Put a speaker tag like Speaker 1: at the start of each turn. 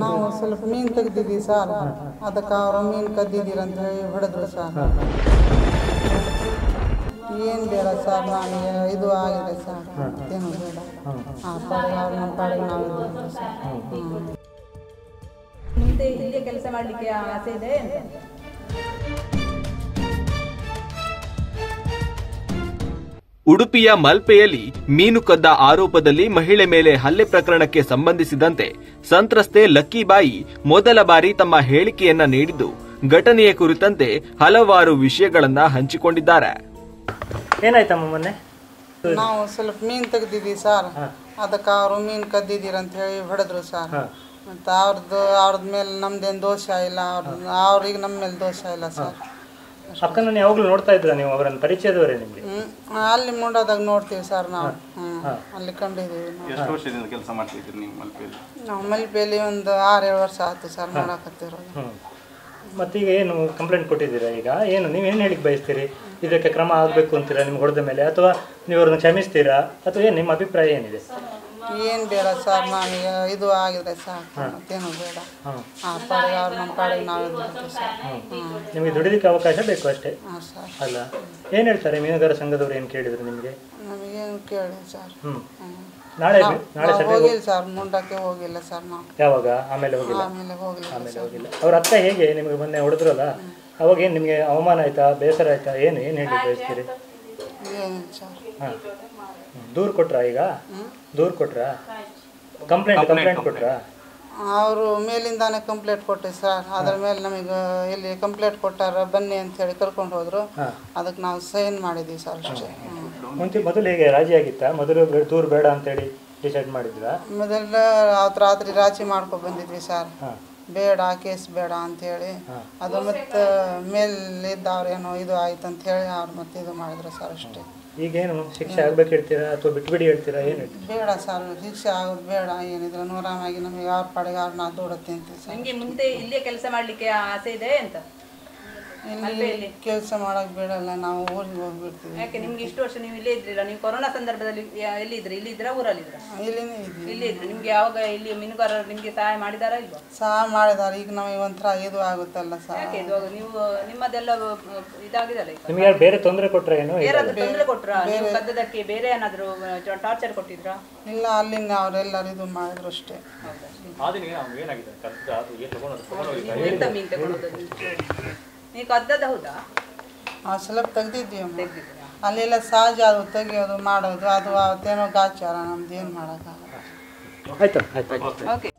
Speaker 1: ನಾವು ಸ್ವಲ್ಪ ಮೀನು ತೆಗ್ದಿದ್ದೀವಿ ಸರ್, ಅದಕ್ಕೆ ಅವರು ಮೀನು ಕದ್ದಿದ್ದೀರಂತ ಹೇಳಿ ಹೊಡೆದ್ರು ಸರ್. ಏನು ಬೇಡ ಸರ್, ನನಗೆ ಇದು ಆಗಿದೆ ಸರ್, ಏನು ಬೇಡ. ಪಾಡಿಗೆ ಅವ್ರು ನಮ್ಮ ಪಾಡಿಗೆ ನಾವು ಇದ್ದೀವಿ ಸರ್.
Speaker 2: ಮುಂದೆ ಇಲ್ಲೇ ಕೆಲಸ ಮಾಡಲಿಕ್ಕೆ ಆಸೆ ಇದೆ ಅಂತ?
Speaker 3: ಉಡುಪಿಯ ಮಲ್ಪೆಯಲ್ಲಿ ಮೀನು ಕದ್ದ ಆರೋಪದಲ್ಲಿ ಮಹಿಳೆ ಮೇಲೆ ಹಲ್ಲೆ ಪ್ರಕರಣಕ್ಕೆ ಸಂಬಂಧಿಸಿದಂತೆ ಸಂತ್ರಸ್ತೆ ಲಕ್ಕಿಬಾಯಿ ಮೊದಲ ಬಾರಿ ತಮ್ಮ ಹೇಳಿಕೆಯನ್ನ ನೀಡಿದ್ದು ಘಟನೆಯ ಕುರಿತಂತೆ ಹಲವಾರು ವಿಷಯಗಳನ್ನ ಹಂಚಿಕೊಂಡಿದ್ದಾರೆ.
Speaker 4: ಏನಾಯ್ತಮ್ಮ ಮೊನ್ನೆ?
Speaker 1: ನಾವು ಸ್ವಲ್ಪ ಮೀನು ತೆಗ್ದಿದ್ದೀವಿ ಸರ್, ಅದಕ್ಕೆ ಅವರು ಮೀನು ಕದ್ದಿದ್ದೀರಂತ ಹೇಳಿ ಹೊಡೆದ್ರು ಸರ್. ಮತ್ತು ಅವ್ರದ್ದು ಮೇಲೆ ನಮ್ದೇನು ದೋಷ ಇಲ್ಲ, ಅವ್ರಿಗೆ ನಮ್ಮ ಮೇಲೆ ದೋಷ ಇಲ್ಲ ಸರ್.
Speaker 4: ಅಕ್ಕನ ಯಾವಾಗಲೂ ನೋಡ್ತಾ ಇದ್ರ ನೀವು? ಅವರನ್ನು ಪರಿಚಯದವರೇ ನಿಮಗೆ?
Speaker 1: ಅಲ್ಲಿ ಮುಂಡಾದಾಗ ನೋಡ್ತೀವಿ ಸರ್ ನಾವು, ಅಲ್ಲಿ ಕಂಡಿದ್ದೀವಿ.
Speaker 5: ಎಷ್ಟು ವರ್ಷದಿಂದ ಕೆಲಸ ಮಾಡ್ತಿದ್ದೀರಿ ನೀವು ಮಲ್ಪೆಯಲ್ಲಿ?
Speaker 1: ನಾವು ಮಲ್ಪೆಯಲ್ಲಿ ಒಂದು 6-7 ವರ್ಷ ಆಯ್ತು ಸರ್ ನೋಡಕತ್ತಿರೋದು.
Speaker 4: ಮತ್ತೀಗ ಏನು ಕಂಪ್ಲೇಂಟ್ ಕೊಟ್ಟಿದ್ದೀರಾ? ಈಗ ಏನು ನೀವೇನು ಹೇಳಿಕ್ಕೆ ಬಯಸ್ತೀರಿ? ಇದಕ್ಕೆ ಕ್ರಮ ಆಗಬೇಕು ಅಂತೀರಾ ನಿಮ್ಗೆ ಹೊಡೆದ ಮೇಲೆ, ಅಥವಾ ನೀವು ಅವ್ರನ್ನ ಕ್ಷಮಿಸ್ತೀರಾ, ಅಥವಾ ಏನು ನಿಮ್ಮ ಅಭಿಪ್ರಾಯ ಏನಿದೆ?
Speaker 1: ಏನು ಬೇಡ ಸರ್, ನನಗೆ ಇದು ಆಗಿದೆ ಸರ್, ಮತ್ತೇನು ಬೇಡ. ಪಾಡಿಗೆ ಅವ್ರು ನಮ್ಮ ಪಾಡಿಗೆ ನಾವು ಇದ್ದೀವಿ ಸರ್.
Speaker 4: ನಿಮಗೆ ದುಡಿಲಿಕ್ಕೆ ಅವಕಾಶ ಬೇಕು ಅಷ್ಟೇ
Speaker 1: ಸರ್.
Speaker 4: ಅಲ್ಲ, ಏನು ಹೇಳ್ತಾರೆ ಮೀನುಗಾರ ಸಂಘದವ್ರು? ಏನು ಕೇಳಿದ್ರು ನಿಮಗೆ?
Speaker 1: ನಮಗೇನು ಕೇಳಿ ಸರ್.
Speaker 4: ನಾಳೆ
Speaker 1: ಹೋಗಿಲ್ಲ ಸರ್, ಮುಂಡಕ್ಕೆ ಹೋಗಿಲ್ಲ ಸರ್ ನಾವು.
Speaker 4: ಯಾವಾಗ? ಆಮೇಲೆ ಹೋಗಿಲ್ಲ?
Speaker 1: ಆಮೇಲೆ ಹೋಗಿಲ್ಲ.
Speaker 4: ಅವ್ರ ಅಕ್ಕ ಹೇಗೆ ನಿಮಗೆ ಮೊನ್ನೆ ಹೊಡೆದ್ರಲ್ಲ, ಅವಾಗ ಏನು ನಿಮಗೆ ಅವಮಾನ ಆಯ್ತಾ, ಬೇಸರ ಆಯ್ತಾ, ಏನು ಹೇಳಿ ಬಯಸ್ತೀರಿ?
Speaker 1: ಏನಿಲ್ಲ ಸರ್.
Speaker 4: ಹಾಂ, ದೂರು ಕೊಟ್ರಾ? ಈಗ ದೂರು ಕೊಟ್ರಾ? ಕಂಪ್ಲೇಂಟ್ ಕೊಟ್ರಾ?
Speaker 1: ಅವರು ಮೇಲಿಂದಾನೆ ಕಂಪ್ಲೇಂಟ್ ಕೊಟ್ಟೆ ಸರ್. ಅದ್ರ ಮೇಲೆ ನಮಗೆ ಇಲ್ಲಿ ಕಂಪ್ಲೇಂಟ್ ಕೊಟ್ಟಾರ, ಬನ್ನಿ ಅಂತ ಹೇಳಿ ಕರ್ಕೊಂಡು ಹೋದ್ರು. ಅದಕ್ಕೆ ನಾವು ಸೈನ್ ಮಾಡಿದ್ವಿ ಸರ್ ಅಷ್ಟೇ.
Speaker 4: ಮೊದಲು ಹೇಗೆ ರಾಜಿ ಆಗಿತ್ತಾ? ಮೊದಲು ದೂರು ಬೇಡ ಅಂತೇಳಿ ಡಿಸೈಡ್ ಮಾಡಿದ್ರಾ?
Speaker 1: ಮೊದಲ ರಾತ್ರಿ ರಾಜಿ ಮಾಡ್ಕೊಂಡು ಬಂದಿದ್ವಿ ಸರ್, ಬೇಡ ಕೇಸ್ ಬೇಡ ಅಂಥೇಳಿ. ಅದು ಮತ್ತು ಮೇಲಿದ್ದವ್ರೇನೋ ಇದು ಆಯ್ತು ಅಂತ ಹೇಳಿ ಅವ್ರು ಮತ್ತೆ ಇದು ಮಾಡಿದ್ರು ಸರ್ ಅಷ್ಟೇ.
Speaker 4: ಈಗೇನು ಶಿಕ್ಷೆ ಆಗ್ಬೇಕು ಹೇಳ್ತೀರಾ ಅಥವಾ ಬಿಟ್ಬಿಡಿ ಹೇಳ್ತೀರಾ? ಏನು
Speaker 1: ಬೇಡ ಸರ್, ಶಿಕ್ಷೆ ಆಗೋದು ಬೇಡ. ಏನಿದ್ರೆ ನೂರಾಮಾಗಿ ನಮಗೆ ಅವ್ರ ಪಾಡಿಗೆ ಅವ್ರು ನಾವು ದೂಡತ್ತೆ ಅಂತೀವಿ ಸರ್.
Speaker 2: ನಿಮಗೆ ಮುಂದೆ ಇಲ್ಲೇ ಕೆಲಸ ಮಾಡಲಿಕ್ಕೆ ಆಸೆ ಇದೆ ಅಂತ?
Speaker 1: ಇಲ್ಲಿ ಕೆಲಸ ಮಾಡಕ್ ಬಿಡಲ್ಲ, ನಾವು ಊರಿಗೆ ಹೋಗ್ಬಿಡ್ತೀವಿ.
Speaker 2: ಯಾಕೆ ನಿಮ್ಗೆ ಇಷ್ಟು ವರ್ಷ ನೀವು ಇಲ್ಲೇ ಇದ್ರಿಲ್ಲ? ನೀವು ಕೊರೋನಾ ಸಂದರ್ಭದಲ್ಲಿ ಎಲ್ಲಿದ್ರಿ? ಇಲ್ಲಿದ್ರ ಊರಲ್ಲಿದ್ರ?
Speaker 1: ಇಲ್ಲಿನೇ ಇದ್ವಿ.
Speaker 2: ಇಲ್ಲೇ ಇದ್ರಿ. ನಿಮ್ಗೆ ಯಾವಾಗ ಇಲ್ಲಿ ಮೀನುಗಾರರು ನಿಮ್ಗೆ ಸಹಾಯ ಮಾಡಿದಾರಾ ಇಲ್ವಾ?
Speaker 1: ಸಹಾಯ ಮಾಡಿದಾರೆ. ಈಗ ನಮಗೆ ಒಂಥರ ಇದು ಆಗುತ್ತಲ್ಲ ಸರ್.
Speaker 2: ಯಾಕೆ ಇದು ನೀವು ನಿಮ್ಮದೆಲ್ಲ ಇದಾಗಿದಲ್ಲ?
Speaker 4: ನಿಮಗೆ ಬೇರೆ ತೊಂದರೆ ಕೊಟ್ರ? ಏನು
Speaker 2: ಬೇರೆ ತೊಂದರೆ ಕೊಟ್ರಾ? ನೀವು ಕದ್ದದಕ್ಕೆ ಬೇರೆ ಏನಾದ್ರು ಟಾರ್ಚರ್ ಕೊಟ್ಟಿದ್ರಾ?
Speaker 1: ಇಲ್ಲ, ಅಲ್ಲಿಂದ ಅವರೆಲ್ಲರೂ ಇದು ಮಾಡಿದ್ರು ಅಷ್ಟೇ.
Speaker 2: ಎಂತ ಮೀನು ತಗೊಳ್ಳೋದು ನೀವು? ಕದ್ದದ ಹೌದಾ?
Speaker 1: ಸ್ವಲ್ಪ ತೆಗ್ದಿದ್ವಿ. ಅಲ್ಲೆಲ್ಲ ಸಹಜ ಅದು ತೆಗಿಯೋದು ಮಾಡೋದು, ಅದು ಅವತ್ತೇನೋ ಗಾಚಾರ, ನಮ್ದು ಏನು ಮಾಡೋಕ್ಕಾಗಲ್ಲ.
Speaker 4: ಆಯ್ತು.
Speaker 2: ಓಕೆ.